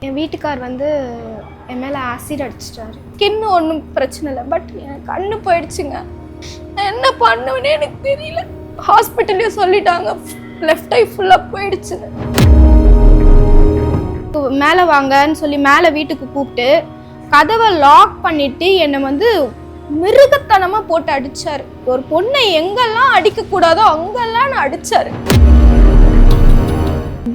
என் வீட்டுக்கார் வந்து என் மேலே ஆசிட் அடிச்சிட்டாரு. ஸ்கின் ஒன்றும் பிரச்சனை இல்லை, பட் எனக்கு கண்ணு போயிடுச்சுங்க. நான் என்ன பண்ணுவேன்னு எனக்கு தெரியல. ஹாஸ்பிட்டல்லே சொல்லிட்டாங்க லெஃப்ட் ஐ ஃபுல்லாக போயிடுச்சுன்னு. மேலே வாங்கன்னு சொல்லி மேலே வீட்டுக்கு கூப்பிட்டு கதவை லாக் பண்ணிட்டு என்னை வந்து மிருகத்தனமாக போட்டு அடித்தார். ஒரு பொண்ணை எங்கெல்லாம் அடிக்கக்கூடாதோ அங்கெல்லாம் நான் அடித்தார்.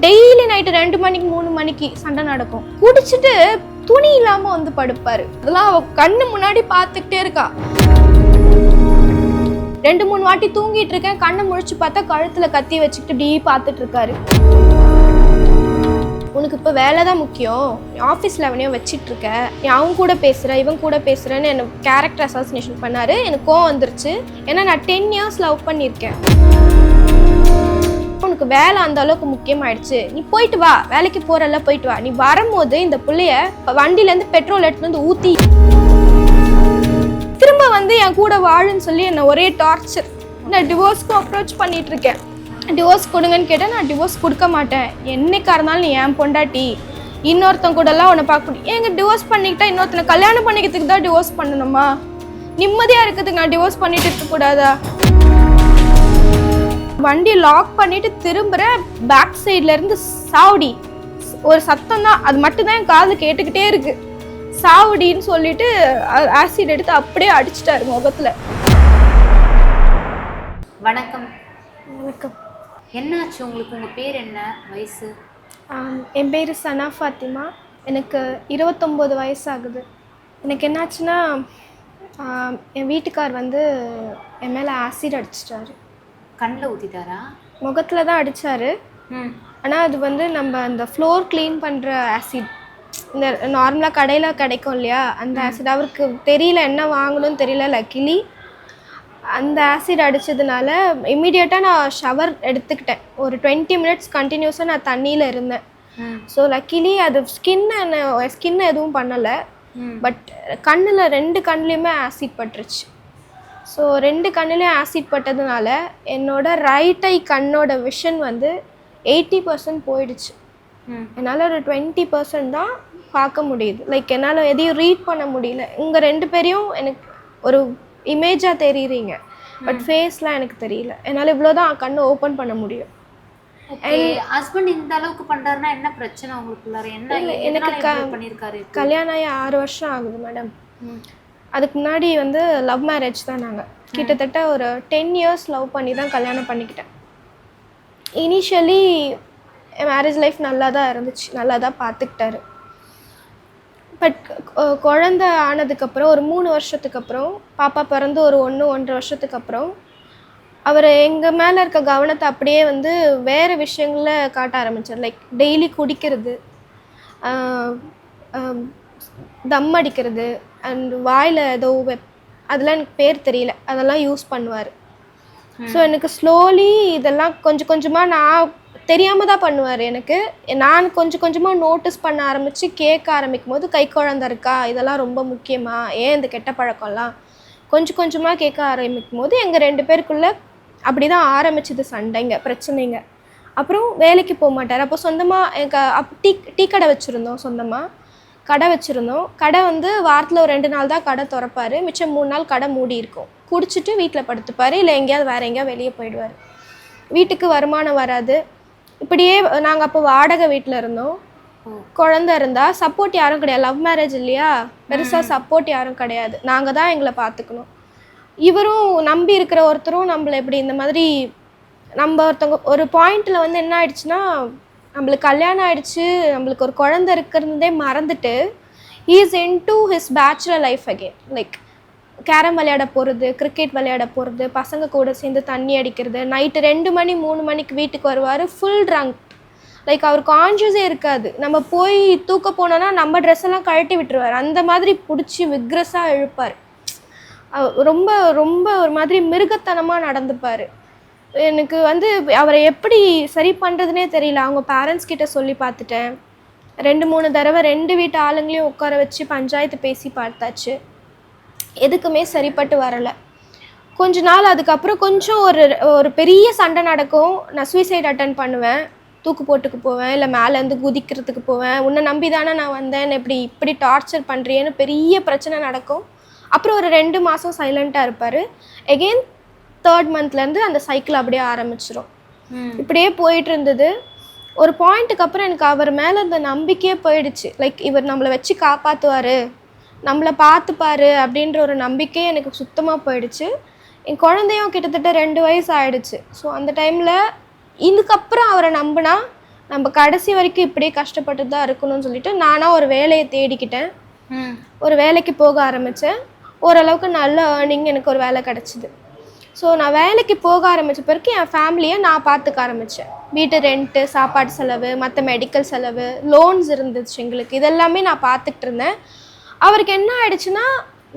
டெய்லி நைட்டு 2 மணிக்கு 3 மணிக்கு சண்டை நடக்கும். குடிச்சிட்டு துணி இல்லாமல் வந்து படுப்பார். அதெல்லாம் அவ கண்ணு முன்னாடி பார்த்துக்கிட்டே இருக்கா. 2-3 வாட்டி தூங்கிட்டு இருக்கேன், கண்ணை முழிச்சு பார்த்தா கழுத்தில் கத்தி வச்சுக்கிட்டு இப்படி பார்த்துட்டு இருக்காரு. உனக்கு இப்போ வேலை தான் முக்கியம், ஆஃபீஸில் அவனையும் வச்சிட்டு இருக்க, நீ அவங்க கூட பேசுகிற இவன் கூட பேசுகிறேன்னு என்னை கேரக்டர் அசாசினேஷன் பண்ணார். எனக்கு கோவம் வந்துருச்சு. ஏன்னா நான் 10 years லவ் பண்ணியிருக்கேன். உனக்கு வேலை அந்த அளவுக்கு முக்கியமாயிடுச்சு, நீ போயிட்டு வா, வேலைக்கு போகிறல்ல போயிட்டு வா. நீ வரும்போது இந்த பிள்ளைய வண்டியிலேருந்து பெட்ரோல் எடுத்துட்டு வந்து ஊற்றி திரும்ப வந்து என் கூட வாழுன்னு சொல்லி என்னை ஒரே டார்ச்சர். நான் டிவோர்ஸ்க்கும் அப்ரோச் பண்ணிட்டு இருக்கேன். டிவோர்ஸ் கொடுங்கன்னு கேட்டால் நான் டிவோர்ஸ் கொடுக்க மாட்டேன், என்னைக்கா இருந்தாலும் நீ என் பொண்டாட்டி, இன்னொருத்தன் கூடலாம் உன்னை பார்க்க முடியும். ஏங்க டிவோர்ஸ் பண்ணிக்கிட்டா இன்னொருத்தனை கல்யாணம் பண்ணிக்கிறதுக்கு தான் டிவோர்ஸ் பண்ணணுமா? நிம்மதியாக இருக்கிறதுக்கு நான் டிவோர்ஸ் பண்ணிட்டு இருக்கக்கூடாதா? வண்டி லாக் பண்ணிட்டு திரும்புகிற பேக் சைட்ல இருந்து சாவடி ஒரு சத்தம் தான், அது மட்டும்தான் என் காது கேட்டுக்கிட்டே இருக்கு. சாவடின்னு சொல்லிட்டு ஆசிட் எடுத்து அப்படியே அடிச்சிட்டாரு முகத்துல. வணக்கம். வணக்கம். என்னாச்சு உங்களுக்கு? உங்கள் பேர் என்ன, வயசு? என் பேர் சனா ஃபாத்திமா. எனக்கு 29 வயசு ஆகுது. எனக்கு என்னாச்சுன்னா என் வீட்டுக்கார் வந்து என் மேலே ஆசிட் அடிச்சிட்டாரு. கண்ணில் ஊற்றிட்டாரா? முகத்தில் தான் அடித்தார். ஆனால் அது வந்து நம்ம அந்த ஃப்ளோர் க்ளீன் பண்ணுற ஆசிட், இந்த நார்மலாக கடையில் கிடைக்கும் இல்லையா, அந்த ஆசிட். அவருக்கு தெரியல என்ன வாங்கணும்னு தெரியல. லக்கிலி அந்த ஆசிட் அடித்ததுனால இம்மிடியேட்டாக நான் ஷவர் எடுத்துக்கிட்டேன். ஒரு 20 minutes கண்டினியூஸாக நான் தண்ணியில் இருந்தேன். ஸோ லக்கிலி அது ஸ்கின் எதுவும் பண்ணலை. பட் கண்ணில் 2 கண்ணுலேயுமே ஆசிட் பட்டுருச்சு. ஸோ 2 கண்ணுலேயும் ஆசிட் பட்டதுனால என்னோட ரைட் ஐ கண்ணோட விஷன் வந்து 80% போயிடுச்சு. என்னால் ஒரு 20% தான் பார்க்க முடியுது. லைக் என்னால் எதையும் ரீட் பண்ண முடியல. உங்கள் 2 பேரையும் எனக்கு ஒரு இமேஜாக தெரியுறீங்க, பட் ஃபேஸ்லாம் எனக்கு தெரியல. என்னால் இவ்வளோதான் கண்ணை ஓப்பன் பண்ண முடியும். ஹஸ்பண்ட் இந்த அளவுக்கு பண்ணுறாருன்னா என்ன பிரச்சனை உங்களுக்குள்ளார? என்ன எனக்கு பண்ணியிருக்காரு? கல்யாணம் ஆகி 6 வருஷம் ஆகுது மேடம். அதுக்கு முன்னாடி வந்து லவ் மேரேஜ் தான். நாங்கள் கிட்டத்தட்ட ஒரு 10 years லவ் பண்ணி தான் கல்யாணம் பண்ணிக்கிட்டேன். இனிஷியலி மேரேஜ் லைஃப் நல்லா தான் இருந்துச்சு, நல்லா தான் பார்த்துக்கிட்டாரு. பட் குழந்த ஆனதுக்கப்புறம் ஒரு 3 வருஷத்துக்கு அப்புறம், பாப்பா பிறந்து ஒரு 1-1.5 வருஷத்துக்கு அப்புறம் அவர் எங்கள் மேலே இருக்க கவனத்தை அப்படியே வந்து வேறு விஷயங்களில் காட்ட ஆரம்பித்தார். லைக் டெய்லி குடிக்கிறது, தம் அடிக்கிறது, அண்ட் வாயில் ஏதோ அதெல்லாம் எனக்கு பேர் தெரியல, அதெல்லாம் யூஸ் பண்ணுவார். ஸோ எனக்கு ஸ்லோலி இதெல்லாம் கொஞ்சம் கொஞ்சமாக நான் தெரியாமல் தான் பண்ணுவார். நான் கொஞ்சம் கொஞ்சமாக நோட்டீஸ் பண்ண ஆரம்பித்து கேட்க ஆரம்பிக்கும் போது, கை குழந்தை இருக்கா, இதெல்லாம் ரொம்ப முக்கியமாக, ஏன் இந்த கெட்ட பழக்கம்லாம் கொஞ்சம் கொஞ்சமாக கேட்க ஆரம்பிக்கும் போது எங்கள் 2 பேருக்குள்ளே அப்படி தான் ஆரம்பிச்சிது சண்டைங்க, பிரச்சனைங்க. அப்புறம் வேலைக்கு போக மாட்டார். அப்போ சொந்தமாக எனக்கு டீ கடை வச்சுருந்தோம். சொந்தமாக கடை வச்சுருந்தோம். கடை வந்து வாரத்தில் ஒரு 2 நாள் தான் கடை திறப்பார், மிச்சம் 3 நாள் கடை மூடி இருக்கும். குடிச்சிட்டு வீட்டில் படுத்துப்பார், இல்லை எங்கேயாவது வேறு எங்கேயாவது வெளியே போயிடுவார். வீட்டுக்கு வருமானம் வராது. இப்படியே நாங்கள் அப்போ வாடகை வீட்டில் இருந்தோம். குழந்தை இருந்தால் சப்போர்ட் யாரும் கிடையாது. லவ் மேரேஜ் இல்லையா, பெருசாக சப்போர்ட் யாரும் கிடையாது. நாங்கள் தான் எங்களை பார்த்துக்கணும். இவரும் நம்பி இருக்கிற ஒருத்தரும் நம்மளை எப்படி இந்த மாதிரி நம்ம ஒருத்தவங்க ஒரு பாயிண்டில் வந்து என்ன ஆயிடுச்சுன்னா, நம்மளுக்கு கல்யாணம் ஆகிடுச்சு, நம்மளுக்கு ஒரு குழந்தை இருக்கிறதே மறந்துட்டு he is into his bachelor life again. Like carrom விளையாட போகிறது, கிரிக்கெட் விளையாட போகிறது, பசங்க கூட சேர்ந்து தண்ணி அடிக்கிறது, நைட்டு 2 மணி 3 மணிக்கு வீட்டுக்கு வருவார், ஃபுல் ட்ரங்க். லைக் அவர் கான்ஷியஸே இருக்காது. நம்ம போய் தூக்க போனோன்னா நம்ம ட்ரெஸ் எல்லாம் கழட்டி விட்டுருவார். அந்த மாதிரி பிடிச்சி விக்ரஸாக இழுப்பார். ரொம்ப ரொம்ப ஒரு மாதிரி மிருகத்தனமாக நடந்துப்பார். எனக்கு வந்து அவரை எப்படி சரி பண்ணுறதுனே தெரியல. அவங்க பேரண்ட்ஸ் கிட்ட சொல்லி பார்த்துட்டேன். 2-3 தடவை 2 வீட்டு ஆளுங்களையும் உட்கார வச்சு பஞ்சாயத்து பேசி பார்த்தாச்சு, எதுக்குமே சரிப்பட்டு வரலை. கொஞ்ச நாள் அதுக்கப்புறம் கொஞ்சம் ஒரு பெரிய சண்டை நடக்கும். நான் சூசைட் அட்டன் பண்ணுவேன். தூக்கு போட்டுக்கு போவேன், இல்லை மேலேருந்து குதிக்கிறதுக்கு போவேன். உன்னை நம்பி தானே நான் வந்தேன், இப்படி டார்ச்சர் பண்ணுறியேன்னு பெரிய பிரச்சனை நடக்கும். அப்புறம் ஒரு 2 மாதம் சைலண்ட்டாக இருப்பார். எகெயின் 3rd மந்த்லேருந்து அந்த சைக்கிள் அப்படியே ஆரம்பிச்சிடும். இப்படியே போயிட்டு இருந்தது. ஒரு பாயிண்ட்டுக்கு அப்புறம் எனக்கு அவர் மேலே இருந்த நம்பிக்கையே போயிடுச்சு. லைக் இவர் நம்மளை வச்சு காப்பாற்றுவார், நம்மளை பார்த்துப்பாரு அப்படின்ற ஒரு நம்பிக்கையே எனக்கு சுத்தமாக போயிடுச்சு. என் குழந்தையும் கிட்டத்தட்ட 2 வயசு ஆயிடுச்சு. ஸோ அந்த டைமில் இதுக்கப்புறம் அவரை நம்பினா நம்ம கடைசி வரைக்கும் இப்படியே கஷ்டப்பட்டு தான் இருக்கணும்னு சொல்லிட்டு நானாக ஒரு வேலையை தேடிக்கிட்டேன். ஒரு வேலைக்கு போக ஆரம்பித்தேன். ஓரளவுக்கு நல்ல ஏர்னிங் எனக்கு ஒரு வேலை கிடச்சிது. ஸோ நான் வேலைக்கு போக ஆரம்பித்த பிறகு என் ஃபேமிலியை நான் பார்த்துக்க ஆரம்பித்தேன். வீட்டு ரெண்ட்டு, சாப்பாடு செலவு, மற்ற மெடிக்கல் செலவு, லோன்ஸ் இருந்துச்சு எங்களுக்கு, இதெல்லாமே நான் பார்த்துக்கிட்டு இருந்தேன். அவருக்கு என்ன ஆயிடுச்சுன்னா,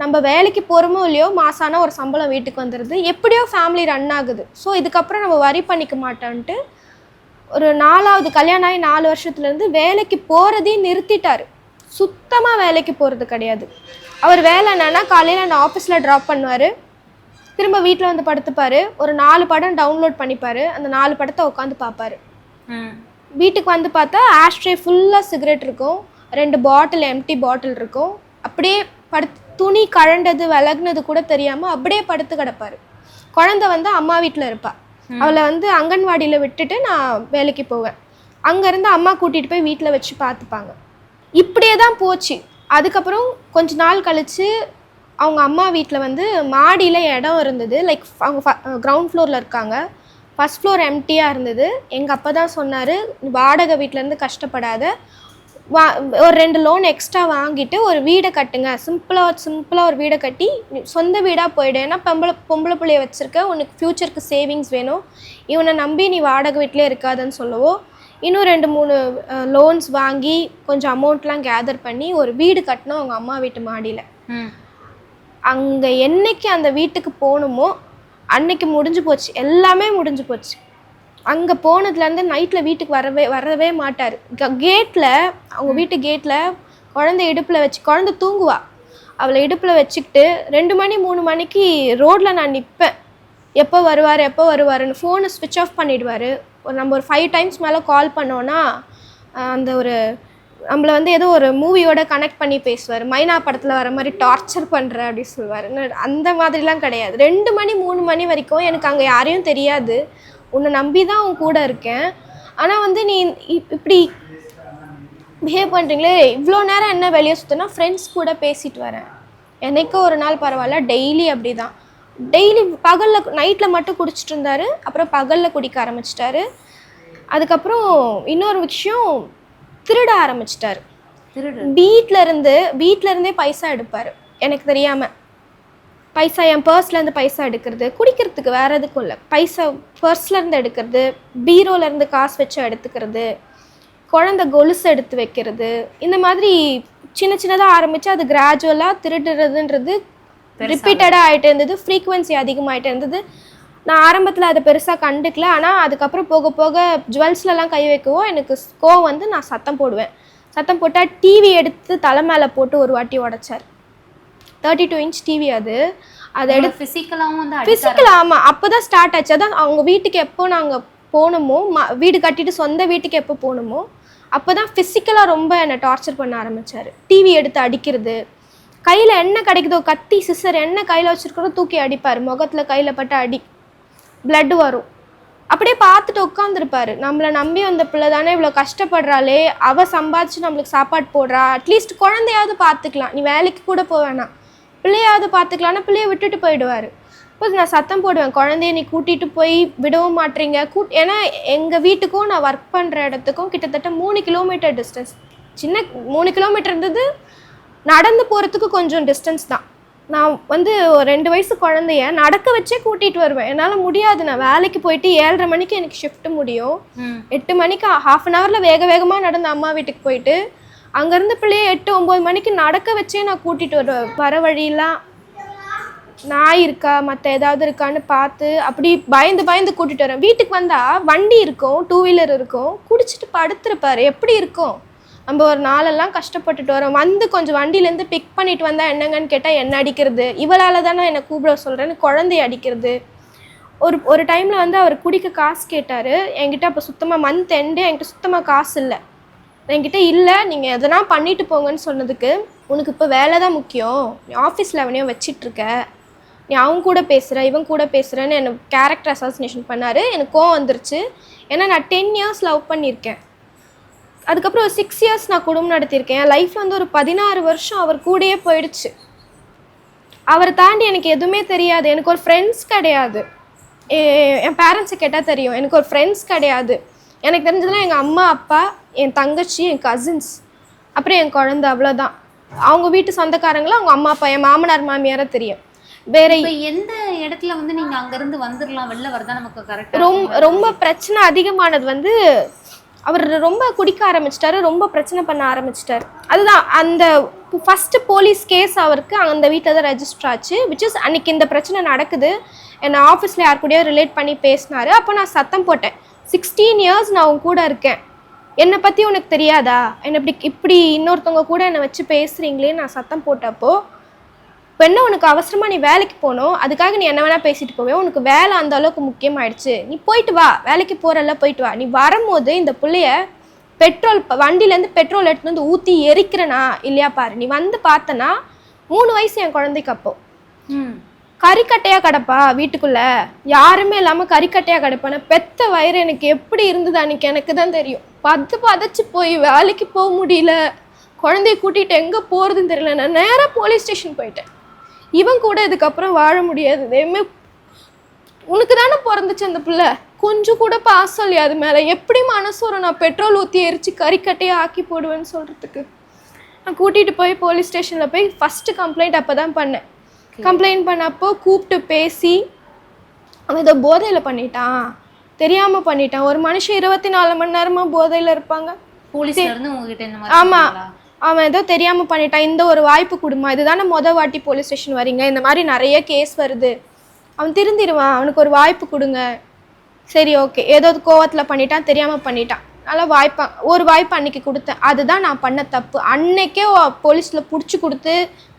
நம்ம வேலைக்கு போகிறோமோ இல்லையோ மாசான ஒரு சம்பளம் வீட்டுக்கு வந்துடுது, எப்படியோ ஃபேமிலி ரன் ஆகுது. ஸோ இதுக்கப்புறம் நம்ம வரி பண்ணிக்க மாட்டோன்ட்டு ஒரு 4வது கல்யாணம் ஆகி 4 வருஷத்துலேருந்து வேலைக்கு போகிறதையும் நிறுத்திட்டார். சுத்தமாக வேலைக்கு போகிறது கிடையாது. அவர் வேலை என்னன்னா, காலையில் நான் ஆஃபீஸில் ட்ராப் பண்ணுவார், திரும்ப வீட்டில் வந்து படுத்துப்பார், ஒரு 4 படம் டவுன்லோட் பண்ணிப்பார், அந்த 4 படத்தை உட்காந்து பார்ப்பார். வீட்டுக்கு வந்து பார்த்தா ஆஷ்ட்ரே ஃபுல்லாக சிகரெட் இருக்கும், 2 பாட்டில் எம்டி பாட்டில் இருக்கும். அப்படியே துணி கழண்டது விலகுனது கூட தெரியாமல் அப்படியே படுத்து கிடப்பார். குழந்தை வந்து அம்மா வீட்டில் இருப்பாள். அவளை வந்து அங்கன்வாடியில் விட்டுட்டு நான் வேலைக்கு போவேன். அங்கேருந்து அம்மா கூட்டிகிட்டு போய் வீட்டில் வச்சு பார்த்துப்பாங்க. இப்படியே தான் போச்சு. அதுக்கப்புறம் கொஞ்ச நாள் கழித்து அவங்க அம்மா வீட்டில் வந்து மாடியில் இடம் இருந்தது. லைக் அவங்க கிரவுண்ட் ஃப்ளோரில் இருக்காங்க, ஃபஸ்ட் ஃப்ளோர் எம்டியாக இருந்தது. எங்கள் அப்பா தான் சொன்னார், வாடகை வீட்டிலேருந்து கஷ்டப்படாத, ஒரு 2 லோன் எக்ஸ்ட்ரா வாங்கிட்டு ஒரு வீடை கட்டுங்க, சிம்பிளாக ஒரு வீடை கட்டி சொந்த வீடாக போயிடு. ஏன்னா பொம்பளை பிள்ளைய வச்சுருக்க, உனக்கு ஃப்யூச்சருக்கு சேவிங்ஸ் வேணும், இவனை நம்பி நீ வாடகை வீட்டிலே இருக்காதுன்னு சொல்லவோ, இன்னும் 2-3 லோன்ஸ் வாங்கி கொஞ்சம் அமௌண்ட்லாம் கேதர் பண்ணி ஒரு வீடு கட்டினோம் அவங்க அம்மா வீட்டு மாடியில். அங்கே என்னைக்கு அந்த வீட்டுக்கு போகணுமோ அன்னைக்கு முடிஞ்சு போச்சு, எல்லாமே முடிஞ்சு போச்சு. அங்கே போனதுலேருந்து நைட்டில் வீட்டுக்கு வரவே மாட்டார். கேட்டில், அவங்க வீட்டு கேட்டில் குழந்தை இடுப்பில் வச்சு, குழந்தை தூங்குவா, அவளை இடுப்பில் வச்சுக்கிட்டு 2 மணி 3 மணிக்கு ரோட்டில் நான் நிற்பேன். எப்போ வருவாருன்னு ஃபோனை ஸ்விட்ச் ஆஃப் பண்ணிவிடுவார். நம்ம ஒரு 5 டைம்ஸ் மேலே கால் பண்ணோன்னா அந்த ஒரு நம்மளை வந்து ஏதோ ஒரு மூவியோட கனெக்ட் பண்ணி பேசுவார். மைனா படத்தில் வர மாதிரி டார்ச்சர் பண்ணுற அப்படி சொல்லுவார். அந்த மாதிரிலாம் கிடையாது. 2 மணி 3 மணி வரைக்கும் எனக்கு அங்கே யாரையும் தெரியாது, உன்னை நம்பி தான் உன் கூட இருக்கேன், ஆனால் வந்து நீ இப்படி பிஹேவ் பண்ணுறீங்களே, இவ்வளோ நேரம் என்ன வெளியே சுற்றினா ஃப்ரெண்ட்ஸ் கூட பேசிட்டு வரேன், என்னைக்கோ ஒரு நாள் பரவாயில்ல, டெய்லி அப்படி தான். டெய்லி பகலில், நைட்டில் மட்டும் குடிச்சிட்டு இருந்தார், அப்புறம் பகலில் குடிக்க ஆரம்பிச்சிட்டாரு. அதுக்கப்புறம் இன்னொரு விஷயம், திருட ஆரம்பிச்சிட்டாரு. வீட்டிலருந்தே பைசா எடுப்பார் எனக்கு தெரியாமல். பைசா என் பர்ஸ்லேருந்து பைசா எடுக்கிறது, குடிக்கிறதுக்கு வேறு எதுக்கும் இல்லை, பைசா பர்ஸ்லேருந்து எடுக்கிறது, பீரோலேருந்து காசு வச்சு எடுத்துக்கிறது, குழந்தை கொலுசு எடுத்து வைக்கிறது, இந்த மாதிரி சின்னதாக ஆரம்பித்து அது கிராஜுவலாக திருடுறதுன்றது ரிப்பீட்டடாக ஆகிட்டே இருந்தது, ஃப்ரீக்குவென்சி அதிகமாகிட்டே இருந்தது. நான் ஆரம்பத்தில் அதை பெருசாக கண்டுக்கல. ஆனால் அதுக்கப்புறம் போக போக ஜுவல்ஸ்லலாம் கை வைக்கவும் எனக்கு கோவம் வந்து நான் சத்தம் போடுவேன். சத்தம் போட்டால் டிவி எடுத்து தலை மேலே போட்டு ஒரு வாட்டி உடைச்சார். 32 இன்ச் டிவி அது எடுத்து ஃபிசிக்கலாக. ஆமாம், அப்போ தான் ஸ்டார்ட் ஆச்சு. அதான் அவங்க வீட்டுக்கு எப்போ நாங்கள் போகணுமோ, வீடு கட்டிட்டு சொந்த வீட்டுக்கு எப்போ போகணுமோ அப்போ தான் ஃபிசிக்கலாக ரொம்ப என்னை டார்ச்சர் பண்ண ஆரம்பித்தார். டிவி எடுத்து அடிக்கிறது, கையில் என்ன கிடைக்குதோ, கத்தி சிசர் என்ன கையில் வச்சுருக்கிறதோ தூக்கி அடிப்பார். முகத்தில் கையில் பட்டு அடி, பிளட்டு வரும். அப்படியே பார்த்துட்டு உட்காந்துருப்பார். நம்மளை நம்பி வந்த பிள்ளை தானே இவ்வளோ கஷ்டப்படுறாளே, அவள் சம்பாதிச்சு நம்மளுக்கு சாப்பாடு போடுறா, அட்லீஸ்ட் குழந்தையாவது பார்த்துக்கலாம், நீ வேலைக்கு கூட போவேணாம், பிள்ளையாவது பார்த்துக்கலான்னா பிள்ளைய விட்டுட்டு போயிடுவார். இப்போ நான் சத்தம் போடுவேன், குழந்தைய நீ கூட்டிகிட்டு போய் விடவும் மாட்டீங்க. ஏன்னா எங்கள் வீட்டுக்கும் நான் ஒர்க் பண்ணுற இடத்துக்கும் கிட்டத்தட்ட 3 கிலோமீட்டர் டிஸ்டன்ஸ். 3 கிலோமீட்டர் இருந்தது, நடந்து போகிறதுக்கு கொஞ்சம் டிஸ்டன்ஸ் தான். நான் வந்து 2 வயசு குழந்தைய நடக்க வச்சே கூட்டிகிட்டு வருவேன். என்னால் முடியாது, நான் வேலைக்கு போயிட்டு 7:30 மணிக்கு எனக்கு ஷிஃப்ட் முடியும். 8 மணிக்கு ½ அன் ஹவரில் வேகமாக நடந்து அம்மா வீட்டுக்கு போயிட்டு அங்கேருந்து பிள்ளைய 8-9 மணிக்கு நடக்க வச்சே நான் கூட்டிகிட்டு வருவேன். வர வழியெல்லாம் நாய் இருக்கா, மற்ற ஏதாவது இருக்கான்னு பார்த்து அப்படி பயந்து கூட்டிகிட்டு வரேன். வீட்டுக்கு வந்தால் வண்டி இருக்கும், 2 வீலர் இருக்கும், குடிச்சிட்டு படுத்துருப்பார். எப்படி இருக்கும்? நம்ம ஒரு நாளெல்லாம் கஷ்டப்பட்டுட்டு வரோம், வந்து கொஞ்சம் வண்டியிலேருந்து பிக் பண்ணிட்டு வந்தால் என்னங்கன்னு கேட்டால் என்ன அடிக்கிறது, இவளால் தானே என்னை கூப்பிட சொல்கிறேன்னு குழந்தைய அடிக்கிறது. ஒரு டைமில் வந்து அவர் குடிக்க காசு கேட்டார் என்கிட்ட. அப்போ சுத்தமாக மந்த் எண்டு என்கிட்ட சுத்தமாக காசு இல்லை. என்கிட்ட இல்லை, நீங்கள் எதனா பண்ணிட்டு போங்கன்னு சொன்னதுக்கு, உனக்கு இப்போ வேலை தான் முக்கியம், நீ ஆஃபீஸில் அவனையும் வச்சிட்ருக்க, நீ அவங்க கூட பேசுகிற இவன் கூட பேசுகிறேன்னு என்னை கேரக்டர் அசாசினேஷன் பண்ணார். எனக்கு கோவம் வந்துருச்சு. ஏன்னா நான் 10 years லவ் பண்ணியிருக்கேன். அதுக்கப்புறம் ஒரு 6 years நான் குடும்பம் நடத்தியிருக்கேன். என் லைஃப்பில் வந்து ஒரு 16 வருஷம் அவர் கூடயே போயிடுச்சு. அவரை தாண்டி எனக்கு எதுவுமே தெரியாது. எனக்கு ஒரு ஃப்ரெண்ட்ஸ் கிடையாது. என் பேரண்ட்ஸை கேட்டால் தெரியும், எனக்கு ஒரு ஃப்ரெண்ட்ஸ் கிடையாது. எனக்கு தெரிஞ்சதுலாம் எங்கள் அம்மா அப்பா, என் தங்கச்சி, என் கசின்ஸ், அப்புறம் என் குழந்தை, அவ்வளோதான். அவங்க வீட்டு சொந்தக்காரங்களும் அவங்க அம்மா அப்பா, என் மாமனார் மாமியாரை தெரியும். வேற எந்த இடத்துல வந்து நீங்க அங்க இருந்து வந்துடலாம், வெளில வரதான் நமக்கு கரெக்டா? ரொம்ப பிரச்சனை அதிகமானது வந்து அவர் ரொம்ப குடிக்க ஆரம்பிச்சிட்டாரு, ரொம்ப பிரச்சனை பண்ண ஆரம்பிச்சிட்டாரு. அதுதான் அந்த ஃபர்ஸ்ட் போலீஸ் கேஸ் அவருக்கு அந்த வீட்டில் தான் ரெஜிஸ்டர் ஆச்சு. விச் இஸ் அன்னைக்கு இந்த பிரச்சனை நடக்குது, என்னை ஆஃபீஸில் யார் கூடயோ ரிலேட் பண்ணி பேசினாரு. அப்போ நான் சத்தம் போட்டேன், 16 years நான் உன் கூட இருக்கேன், என்னை பற்றி உனக்கு தெரியாதா, என்னை இப்படி இன்னொருத்தவங்க கூட என்னை வச்சு பேசுகிறீங்களே நான் சத்தம் போட்டப்போ, இப்போ என்ன உனக்கு அவசரமாக நீ வேலைக்கு போகணும், அதுக்காக நீ என்ன வேணால் பேசிட்டு போவே, உனக்கு வேலை அந்த அளவுக்கு முக்கியமாயிடுச்சு, நீ போயிட்டு வா, வேலைக்கு போகிறல்ல போயிட்டு வா, நீ வரும்போது இந்த பிள்ளைய பெட்ரோல் வண்டியிலேருந்து பெட்ரோல் எடுத்துகிட்டு வந்து ஊற்றி எரிக்கிறனா இல்லையா பாரு, நீ வந்து பார்த்தனா 3 வயசு என் குழந்தைக்கு. அப்போ கறிக்கட்டையாக கிடப்பா வீட்டுக்குள்ளே, யாருமே இல்லாமல் கறிக்கட்டையாக கிடப்பான பெத்த வயிறு எனக்கு எப்படி இருந்தது அன்றைக்கி எனக்கு தான் தெரியும். பதச்சு போய் வேலைக்கு போக முடியல, குழந்தைய கூட்டிகிட்டு எங்கே போகிறதுன்னு தெரியல. நான் நேராக போலீஸ் ஸ்டேஷன் போயிட்டேன். இவன் கூட இதுக்கப்புறம் வாழ முடியாது, எதுவுமே உனக்கு தானே பிறந்துச்சு அந்த பிள்ளை, கொஞ்சம் கூட பாசம் இல்லையா அது மேலே, எப்படி மனசு வரும் நான் பெட்ரோல் ஊற்றி எரிச்சு கறிக்கட்டையை ஆக்கி போடுவேன்னு சொல்கிறதுக்கு. நான் கூட்டிகிட்டு போய் போலீஸ் ஸ்டேஷனில் போய் ஃபஸ்ட்டு கம்ப்ளைண்ட் அப்போ தான் பண்ணேன். கம்ப்ளைண்ட் பண்ணப்போ கூப்பிட்டு பேசி அவன் ஏதோ போதையில் பண்ணிட்டான், தெரியாமல் பண்ணிட்டான். ஒரு மனுஷன் 24 மணி நேரமாக போதையில் இருப்பாங்க. ஆமாம், அவன் ஏதோ தெரியாமல் பண்ணிட்டான், இந்த ஒரு வாய்ப்பு கொடுமா, இதுதானே வாட்டி போலீஸ் ஸ்டேஷன் வரீங்க, இந்த மாதிரி நிறைய கேஸ் வருது, அவன் திருந்திடுவான், அவனுக்கு ஒரு வாய்ப்பு கொடுங்க. சரி ஓகே, ஏதோ கோவத்தில் பண்ணிட்டான், தெரியாமல் பண்ணிட்டான், நல்லா ஒரு வாய்ப்பு அன்னைக்கு கொடுத்தேன். அதுதான் நான் பண்ண தப்பு. அன்னைக்கே போலீஸில் பிடிச்சி கொடுத்து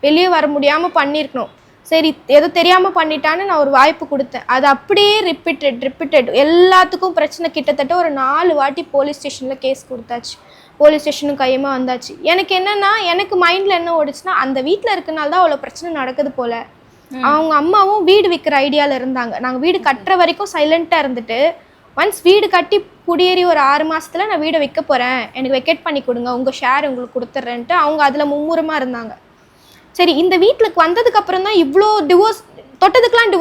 வெளியே வர முடியாமல் பண்ணியிருக்கணும். சரி ஏதோ தெரியாமல் பண்ணிட்டான்னு நான் ஒரு வாய்ப்பு கொடுத்தேன். அது அப்படியே ரிப்பீட்டட் எல்லாத்துக்கும் பிரச்சனை. கிட்டத்தட்ட ஒரு 4 வாட்டி போலீஸ் ஸ்டேஷனில் கேஸ் கொடுத்தாச்சு, போலீஸ் ஸ்டேஷனும் கையமா வந்தாச்சு. எனக்கு என்னன்னா, எனக்கு மைண்டில் என்ன ஓடிச்சுன்னா, அந்த வீட்டில் இருக்கனால தான் அவ்வளோ பிரச்சனை நடக்குது போல். அவங்க அம்மாவும் வீடு விற்கிற ஐடியாவில் இருந்தாங்க. நாங்கள் வீடு கட்டுற வரைக்கும் சைலண்ட்டாக இருந்துட்டு, ஒன்ஸ் வீடு கட்டி குடியேறி ஒரு 6 மாதத்தில் நான் வீடை விற்க போகிறேன், எனக்கு வெக்கேட் பண்ணி கொடுங்க, உங்கள் ஷேர் உங்களுக்கு கொடுத்துட்றேன்ட்டு அவங்க அதில் மும்முரமாக இருந்தாங்க. சரி, இந்த வீட்டுக்கு வந்ததுக்கப்புறம் தான் இவ்வளோ டிவோர்ஸ், தொட்டதுக்கெலாம்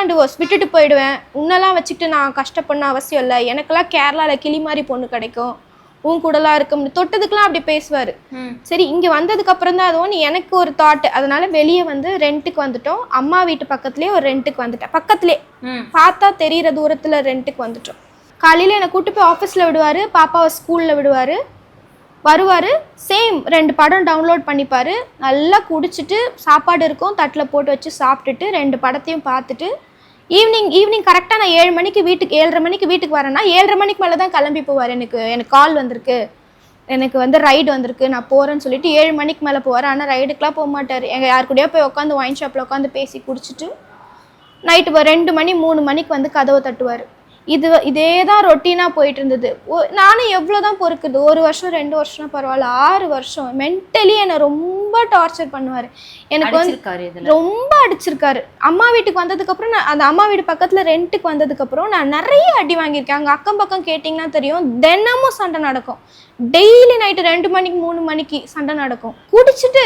டிவோர்ஸ் விட்டுட்டு போயிடுவேன், உன்னெல்லாம் வச்சுக்கிட்டு நான் கஷ்டப்படணும் அவசியம் இல்லை, எனக்கெல்லாம் கேரளாவில் கிளி மாதிரி பொண்ணு கிடைக்கும், உன் கூடலாம் இருக்க முடியும், தொட்டதுக்கெலாம் அப்படி பேசுவார். சரி, இங்கே வந்ததுக்கப்புறம் தான் அதுவும் எனக்கு ஒரு தாட். அதனால வெளியே வந்து ரெண்ட்டுக்கு வந்துட்டோம். அம்மா வீட்டு பக்கத்துலேயே ஒரு ரெண்ட்டுக்கு வந்துட்டேன், பக்கத்துலேயே பார்த்தா தெரிகிற தூரத்தில் ரெண்ட்டுக்கு வந்துட்டோம். காலையில் என்னை கூப்பிட்டு போய் ஆஃபீஸில் விடுவார், பாப்பாவை ஸ்கூலில் விடுவார், வருவார், சேம் 2 படம் டவுன்லோட் பண்ணிப்பார், நல்லா குடிச்சிட்டு சாப்பாடு இருக்கும் தட்டில் போட்டு வச்சு சாப்பிட்டுட்டு 2 படத்தையும் பார்த்துட்டு ஈவினிங் கரெக்டாக நான் 7 மணிக்கு வீட்டுக்கு 7:30 மணிக்கு வீட்டுக்கு வரேன்னா 7:30 மணிக்கு மேலே தான் கிளம்பி போவார். எனக்கு கால் வந்திருக்கு, எனக்கு வந்து ரைடு வந்திருக்கு, நான் போகிறேன்னு சொல்லிட்டு 7 மணிக்கு மேலே போவார். ஆனால் ரைடுக்கெலாம் போக மாட்டார். எங்கள் யார் கூடயோ போய் உட்காந்து ஒயின் ஷாப்பில் உட்காந்து பேசி குடிச்சிட்டு நைட்டு 2 மணி 3 மணிக்கு வந்து கதவை தட்டுவார். இதே தான் ரொட்டீனாக போயிட்டு இருந்தது. நானும் எவ்வளோ தான் பொறுக்குது, 1 வருஷம் 2 வருஷம்னா பரவாயில்ல, 6 வருஷம் மென்டலி என்னை ரொம்ப டார்ச்சர் பண்ணுவார். எனக்கு வந்து ரொம்ப அடிச்சிருக்காரு. அம்மா வீட்டுக்கு வந்ததுக்கப்புறம் நான் அந்த அம்மா வீடு பக்கத்தில் ரெண்ட்டுக்கு வந்ததுக்கப்புறம் நான் நிறைய அடி வாங்கியிருக்கேன். அங்கே அக்கம் பக்கம் கேட்டிங்கன்னா தெரியும், தினமும் சண்டை நடக்கும். டெய்லி நைட்டு 2 மணிக்கு 3 மணிக்கு சண்டை நடக்கும். குடிச்சிட்டு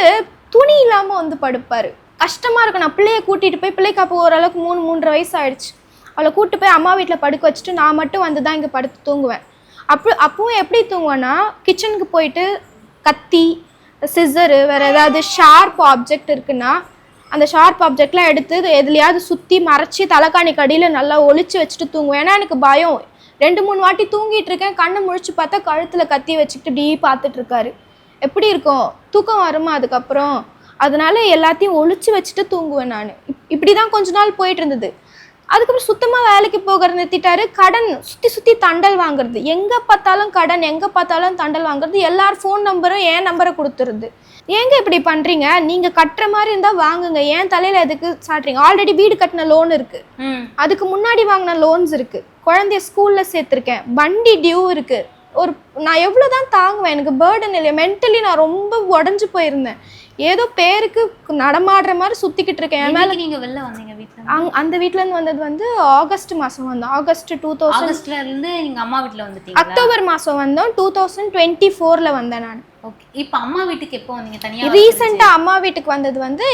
துணி இல்லாமல் வந்து படுப்பார். கஷ்டமாக இருக்கும். நான் பிள்ளையை கூட்டிகிட்டு போய், பிள்ளைக்கு அப்போ ஓரளவுக்கு 3-3.5 வயசு ஆயிடுச்சு, அவளை கூப்பிட்டு போய் அம்மா வீட்டில் படுக்க வச்சுட்டு நான் மட்டும் வந்து தான் இங்கே படுத்து தூங்குவேன். அப்பவும் எப்படி தூங்குவேன்னா, கிச்சனுக்கு போயிட்டு கத்தி, சிசரு, வேறு ஏதாவது ஷார்ப் ஆப்ஜெக்ட் இருக்குன்னா அந்த ஷார்ப் ஆப்ஜெக்ட்லாம் எடுத்து எதுலையாவது சுற்றி மறைச்சி தலைக்காணி கடியில் நல்லா ஒளிச்சு வச்சுட்டு தூங்குவேன். ஏன்னா எனக்கு பயம். 2-3 வாட்டி தூங்கிட்டு இருக்கேன், கண்ணை முழிச்சு பார்த்தா கழுத்தில் கத்தி வச்சுக்கிட்டு இப்படி பார்த்துட்டு இருக்காரு. எப்படி இருக்கும், தூக்கம் வருமா அதுக்கப்புறம்? அதனால எல்லாத்தையும் ஒளிச்சு வச்சுட்டு தூங்குவேன் நான். இப்படி தான் கொஞ்ச நாள் போயிட்டு இருந்தது. அதுக்கப்புறம் சுத்தமாக வேலைக்கு போகிறது நிறுத்திட்டாரு. கடன் சுற்றி சுற்றி தண்டல் வாங்குறது, எங்கே பார்த்தாலும் கடன், எங்கே பார்த்தாலும் தண்டல் வாங்குறது. எல்லார் ஃபோன் நம்பரும் என் நம்பரை கொடுத்துருது. ஏங்க இப்படி பண்ணுறீங்க? நீங்கள் கட்டுற மாதிரி இருந்தால் வாங்குங்க, ஏன் தலையில் எதுக்கு சாட்டுறீங்க? ஆல்ரெடி வீடு கட்டின லோன் இருக்குது, அதுக்கு முன்னாடி வாங்கின லோன்ஸ் இருக்குது, குழந்தைய ஸ்கூலில் சேர்த்துருக்கேன், வண்டி டியூ இருக்குது. நான் எவ்வளோ தான் தாங்குவேன்? எனக்கு பேர்டன் இல்லை. மென்டலி நான் ரொம்ப உடஞ்சி போயிருந்தேன். ஏதோ பேருக்கு நடமாடுற மாதிரி சுற்றிக்கிட்டு இருக்கேன். என் மேலே நீங்கள் வெளில வந்தீங்க வீட்டில்? அந்த வீட்டிலேருந்து வந்தது வந்து ஆகஸ்ட் மாதம் வந்தோம். ஆகஸ்ட் 2000 நீங்கள் அம்மா வீட்டில் வந்துட்டீங்க? அக்டோபர் மாதம் வந்தோம். 2024 வந்தேன் நான். ஓகே. இப்போ அம்மா வீட்டுக்கு எப்போ வந்தீங்க தனியாக? ரீசெண்டாக அம்மா வீட்டுக்கு வந்தது வந்து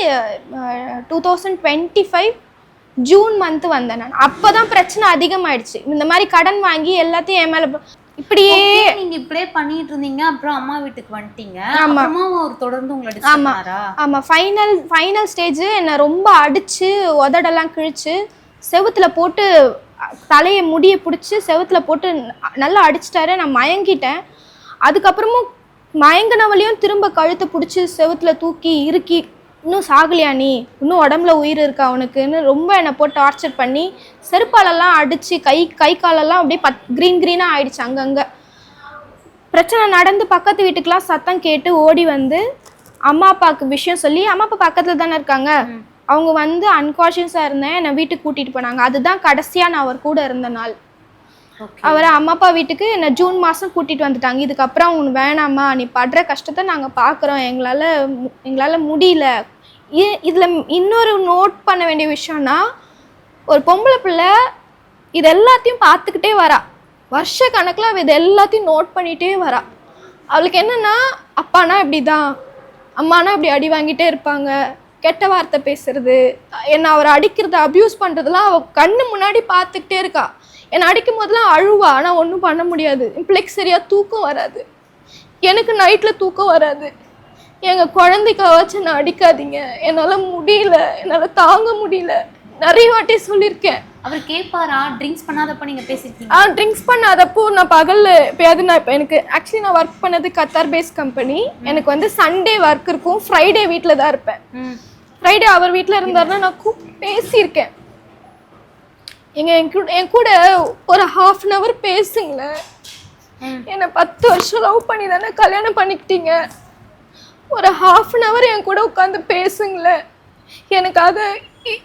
2025 ஜூன் மந்த் வந்தேன் நான். அப்போ தான் பிரச்சனை அதிகமாயிடுச்சு. இந்த மாதிரி கடன் வாங்கி எல்லாத்தையும் என் மேலே இப்படியே நீங்க இப்படியே பண்ணிட்டு இருந்தீங்க. அப்புறம் அம்மா வீட்டுக்கு வந்துட்டீங்க. அம்மா ஒரு தொடர்ந்து உங்களை டிஸ்டர்ப் பண்ணாரா? ஆமா, ஃபைனல் ஸ்டேஜ் என்ன ரொம்ப அடிச்சு உதடெல்லாம் கிழிச்சு செவுத்துல போட்டு தலையை முடியை பிடிச்சி செவுத்துல போட்டு நல்லா அடிச்சிட்டாரு. நான் மயங்கிட்டேன். அதுக்கப்புறமும் மயங்கினவளையும் திரும்ப கழுத்தை பிடிச்சி செவுத்துல தூக்கி இறுக்கி, இன்னும் சாகலையா நீ, இன்னும் உடம்புல உயிர் இருக்கா அவனுக்குன்னு ரொம்ப என்னை போட்டு டார்ச்சர் பண்ணி செருப்பாலெல்லாம் அடித்து கை காலெல்லாம் அப்படியே க்ரீனாக ஆயிடுச்சு. அங்கங்கே பிரச்சனை நடந்து பக்கத்து வீட்டுக்கெலாம் சத்தம் கேட்டு ஓடி வந்து அம்மா அப்பாவுக்கு விஷயம் சொல்லி, அம்மா அப்பா பக்கத்தில் தானே இருக்காங்க, அவங்க வந்து அன்கான்ஷியஸாக இருந்தேன், என்னை வீட்டுக்கு கூட்டிகிட்டு போனாங்க. அதுதான் கடைசியாக நான் அவர் கூட இருந்த நாள். அவரை அம்மா அப்பா வீட்டுக்கு என்னை ஜூன் மாதம் கூட்டிகிட்டு வந்துட்டாங்க. இதுக்கப்புறம் உனக்கு வேணாம்மா, நீ படுற கஷ்டத்தை நாங்கள் பார்க்குறோம், எங்களால் முடியல. இதில் இன்னொரு நோட் பண்ண வேண்டிய விஷயம்னா, ஒரு பொம்பளை பிள்ளை இது எல்லாத்தையும் பார்த்துக்கிட்டே வரா. வருஷ கணக்கில் அவள் இது எல்லாத்தையும் நோட் பண்ணிகிட்டே வரா. அவளுக்கு என்னென்னா, அப்பானா இப்படி தான், அம்மானா இப்படி அடி வாங்கிட்டே இருப்பாங்க, கெட்ட வார்த்தை பேசுறது, என்னை அவரை அடிக்கிறது, அப்யூஸ் பண்ணுறதுலாம் அவள் கண்ணு முன்னாடி பார்த்துக்கிட்டே இருக்கா. என்னை அடிக்கும் போதெல்லாம் அழுவா. ஆனால் ஒன்றும் பண்ண முடியாது. என் பிள்ளைக்கு சரியாக தூக்கம் வராது, எனக்கு நைட்டில் தூக்கம் வராது. எங்கள் குழந்தைக்காவாச்சும் என்னை அடிக்காதீங்க, என்னால் முடியல, என்னால் தாங்க முடியல. நிறைய வாட்டி சொல்லியிருக்கேன். அவர் கேட்பாரா? ட்ரிங்க்ஸ் பண்ணாதப்போ நீங்கள் பேசியிருக்கீங்க? ட்ரிங்க்ஸ் பண்ணாதப்போ நான் பகலில் எப்போயாவது இப்போ எனக்கு ஆக்சுவலி நான் ஒர்க் பண்ணது கத்தார் பேஸ் கம்பெனி. எனக்கு வந்து சண்டே ஒர்க் இருக்கும், ஃப்ரைடே வீட்டில் தான் இருப்பேன். ஃப்ரைடே அவர் வீட்டில் இருந்தாருன்னா நான் பேசியிருக்கேன். என் கூட ஒரு 1/2 hour பேசுங்களேன். என்னை 10 வருஷம் லவ் பண்ணி தானே கல்யாணம் பண்ணிக்கிட்டீங்க. ஒரு 1/2 hour என் கூட உட்காந்து பேசுங்களேன்.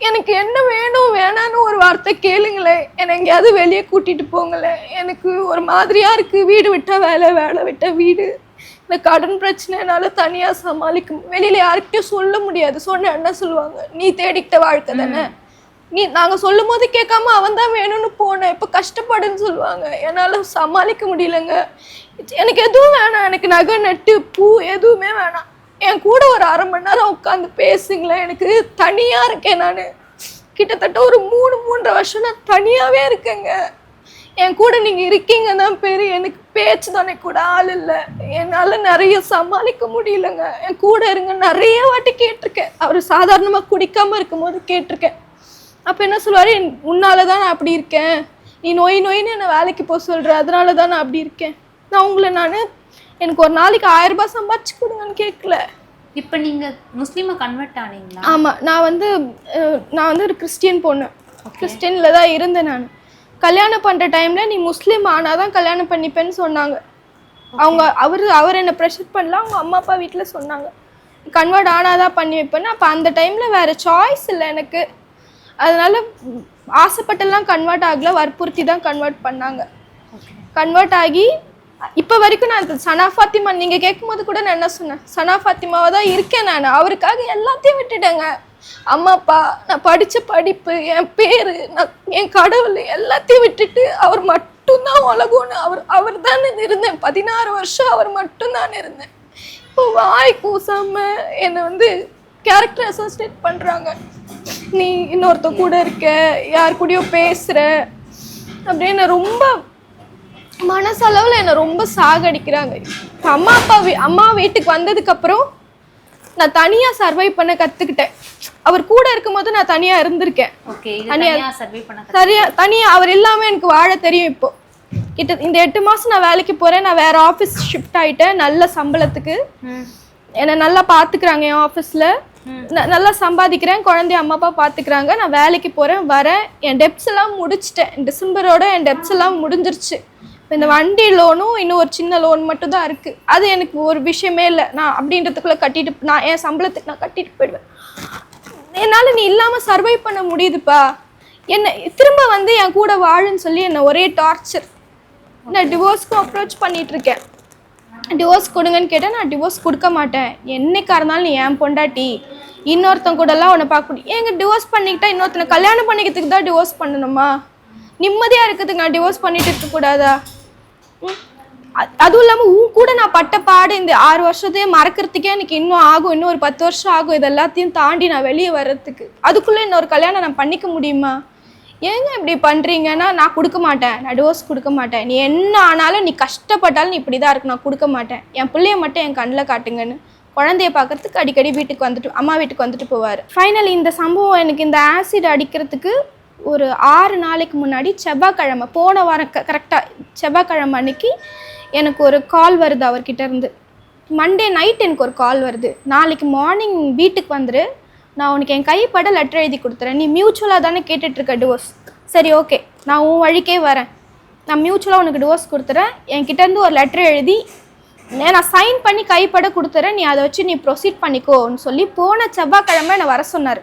எனக்கு என்ன வேணும் வேணான்னு ஒரு வார்த்தை கேளுங்களேன். என்னை எங்கேயாவது வெளியே கூட்டிகிட்டு போங்களேன். எனக்கு ஒரு மாதிரியாக இருக்குது. வீடு விட்டால் வேலை, வேலை விட்டால் வீடு. இந்த கடன் பிரச்சனைனால தனியாக சமாளிக்க, வெளியில் யாருக்கிட்டையும் சொல்ல முடியாது. சொன்ன என்ன சொல்லுவாங்க, நீ தேடிக்கிட்ட வாழ்க்கை தானே, நாங்கள் சொல்லும் போது கேட்காம அவன் தான் வேணும்னு போனேன், இப்போ கஷ்டப்படுன்னு சொல்லுவாங்க. என்னால் சமாளிக்க முடியலங்க. எனக்கு எதுவும் வேணாம், எனக்கு நகை நட்டு பூ எதுவுமே வேணாம். என் கூட ஒரு 1/2 மணி நேரம் உட்காந்து பேசுங்களேன். எனக்கு தனியாக இருக்கேன். நான் கிட்டத்தட்ட ஒரு 3-3.5 வருஷம் நான் தனியாகவே இருக்கேங்க. என் கூட நீங்கள் இருக்கீங்க தான் பேர். எனக்கு பேச்சு தானே கூட ஆள் இல்லை. என்னால் நிறைய சமாளிக்க முடியலங்க. என் கூட இருங்க நிறைய வாட்டி கேட்டிருக்கேன். அவர் சாதாரணமாக குடிக்காமல் இருக்கும்போது கேட்டிருக்கேன். அப்போ என்ன சொல்லுவார், உன்னால தான் நான் அப்படி இருக்கேன், நீ நோயின்னு என்னை வேலைக்கு போக சொல்கிற, அதனால தான் நான் அப்படி இருக்கேன். நான் எனக்கு ஒரு நாளைக்கு 1000 ரூபாய் சம்பாதிச்சு கொடுங்கன்னு கேட்கல. இப்போ நீங்கள் முஸ்லீமை கன்வெர்ட் ஆனீங்களா? ஆமாம், நான் வந்து ஒரு கிறிஸ்டியன் பொண்ணு. கிறிஸ்டியனில் தான் இருந்தேன். நான் கல்யாணம் பண்ணுற டைமில் நீ முஸ்லீம் ஆனால் தான் கல்யாணம் பண்ணிப்பேன்னு சொன்னாங்க. அவர் என்னை ப்ரெஷர் பண்ணல, அவங்க அம்மா அப்பா வீட்டில் சொன்னாங்க கன்வெர்ட் ஆனால் தான் பண்ணி வைப்பேன்னு. அப்போ அந்த டைமில் வேறு சாய்ஸ் இல்லை எனக்கு. அதனால் ஆசைப்பட்டெல்லாம் கன்வெர்ட் ஆகலை, வற்புறுத்தி தான் கன்வெர்ட் பண்ணாங்க. கன்வெர்ட் ஆகி இப்போ வரைக்கும் நான் சனா ஃபாத்திமா, நீங்கள் கேட்கும்போது கூட நான் என்ன சொன்னேன், சனா ஃபாத்திமாவாக தான் இருக்கேன். நான் அவருக்காக எல்லாத்தையும் விட்டுட்டேங்க. அம்மா அப்பா, நான் படித்த படிப்பு, என் பேர், நான் என் கடவுள் எல்லாத்தையும் விட்டுட்டு அவர் மட்டும்தான் உலகம்னு அவர் தானே இருந்தேன். 16 வருஷம் அவர் மட்டும்தான் இருந்தேன். இப்போ வாய் கூசாமல் என்னை வந்து கேரக்டர் அசோசியேட் பண்ணுறாங்க. நீ இன்னொருத்த கூட இருக்க, யார் கூடயோ பேசுகிற அப்படின்னு ரொம்ப மனசளவில் என்னை ரொம்ப சாகடிக்கிறாங்க. அம்மா வீட்டுக்கு வந்ததுக்கப்புறம் நான் தனியாக சர்வை பண்ண கற்றுக்கிட்டேன். அவர் கூட இருக்கும்போது நான் தனியாக இருந்திருக்கேன். தனியாக அவர் இல்லாமல் எனக்கு வாழ தெரியும். இப்போ இந்த 8 மாதம் நான் வேலைக்கு போகிறேன். நான் வேறு ஆஃபீஸ் ஷிஃப்ட் ஆகிட்டேன், நல்ல சம்பளத்துக்கு. என்னை நல்லா பார்த்துக்கிறாங்க என் ஆஃபீஸில். நல்லா சம்பாதிக்கிறேன், குழந்தைய அம்மா அப்பா பார்த்துக்கிறாங்க, நான் வேலைக்கு போகிறேன் வரேன், என் டெப்ஸ் எல்லாம் முடிச்சிட்டேன். டிசம்பரோட என் டெப்ஸ் எல்லாம் முடிஞ்சிருச்சு. இப்போ இந்த வண்டி லோனும் இன்னும் ஒரு சின்ன லோன் மட்டும் தான் இருக்குது. அது எனக்கு ஒரு விஷயமே இல்லை. நான் அப்படின்றதுக்குள்ளே கட்டிட்டு நான் என் சம்பளத்துக்கு நான் கட்டிட்டு போயிடுவேன். என்னால் நீ இல்லாமல் சர்வை பண்ண முடியுதுப்பா. என்ன திரும்ப வந்து என் கூட வாழுன்னு சொல்லி என்னை ஒரே டார்ச்சர். நான் டிவோர்ஸ்க்கும் அப்ரோச் பண்ணிகிட்ருக்கேன். டிவோர்ஸ் கொடுங்கன்னு கேட்டால் நான் டிவோர்ஸ் கொடுக்க மாட்டேன், என்னைக்கா இருந்தாலும் நீ என் பொண்டாட்டி, இன்னொருத்தன் கூடலாம் உன்னை பார்க்க முடியும். ஏங்க டிவோர்ஸ் பண்ணிக்கிட்டா இன்னொருத்தனை கல்யாணம் பண்ணிக்கிறதுக்கு தான் டிவோர்ஸ் பண்ணணுமா? நிம்மதியாக இருக்கிறதுக்கு நான் டிவோர்ஸ் பண்ணிட்டு இருக்கக்கூடாதா? அதுவும் இல்லாமல் உன் கூட நான் பட்ட பாடு இந்த 6 வருஷத்தையே மறக்கிறதுக்கே எனக்கு இன்னும் ஆகும், இன்னும் ஒரு 10 வருஷம் ஆகும். இது எல்லாத்தையும் தாண்டி நான் வெளியே வர்றதுக்கு. அதுக்குள்ளே இன்னொரு கல்யாணம் நான் பண்ணிக்க முடியுமா? ஏங்க இப்படி பண்ணுறீங்கன்னா நான் கொடுக்க மாட்டேன், நான் டிவோர்ஸ் கொடுக்க மாட்டேன். நீ என்ன ஆனாலும், நீ கஷ்டப்பட்டாலும் நீ இப்படி தான் இருக்கு, நான் கொடுக்க மாட்டேன். என் பிள்ளைய மட்டும் என் கண்ணில் காட்டுங்கன்னு குழந்தைய பார்க்கறதுக்கு அடிக்கடி வீட்டுக்கு வந்துட்டு அம்மா வீட்டுக்கு வந்துட்டு போவார். ஃபைனலி இந்த சம்பவம் எனக்கு இந்த ஆசிட் அடிக்கிறதுக்கு ஒரு 6 நாளைக்கு முன்னாடி செவ்வாய்க்கிழமை, போன வாரம் கரெக்டாக செவ்வாய்க்கிழமை அன்னைக்கு எனக்கு ஒரு கால் வருது அவர்கிட்ட இருந்து. மண்டே நைட் எனக்கு ஒரு கால் வருது, நாளைக்கு மார்னிங் வீட்டுக்கு வந்துரு, நான் உனக்கு என் கைப்பட லெட்டர் எழுதி கொடுத்துறேன், நீ மியூச்சுவலாக தானே கேட்டுட்ருக்க டிவோர்ஸ், சரி ஓகே நான் உன் வழிக்கே வரேன், நான் மியூச்சுவலாக உனக்கு டிவோர்ஸ் கொடுத்துறேன், என்கிட்டேருந்து ஒரு லெட்டர் எழுதி நான் சைன் பண்ணி கைப்பட கொடுத்துறேன், நீ அதை வச்சு நீ ப்ரொசீட் பண்ணிக்கோன்னு சொல்லி போன செவ்வாய்க்கிழமை என்னை வர சொன்னார்.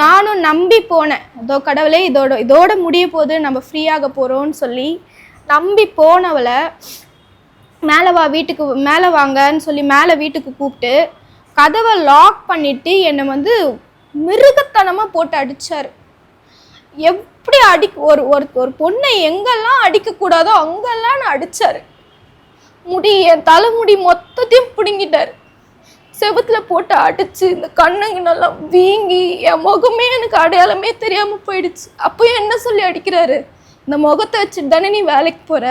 நானும் நம்பி போனேன். இதோ கடவுளே இதோட முடிய போது, நம்ம ஃப்ரீயாக போகிறோன்னு சொல்லி நம்பி போனவளை வீட்டுக்கு மேலே வாங்கன்னு சொல்லி மேலே வீட்டுக்கு கூப்பிட்டு கதவை லாக் பண்ணிவிட்டு என்னை வந்து மிருகத்தனமாக போட்டு அடித்தார். எப்படி ஒரு பொண்ணை எங்கெல்லாம் அடிக்கக்கூடாதோ அங்கெல்லாம் நான் அடித்தார். என் தலைமுடி மொத்தத்தையும் பிடுங்கிட்டார். செவத்தில் போட்டு அடிச்சு இந்த கண்ணுங்க நல்லா வீங்கி என் முகமே எனக்கு அடையாளமே தெரியாமல் போயிடுச்சு. அப்போயும் என்ன சொல்லி அடிக்கிறாரு, இந்த முகத்தை வச்சுட்டு தானே நீ வேலைக்கு போகிற,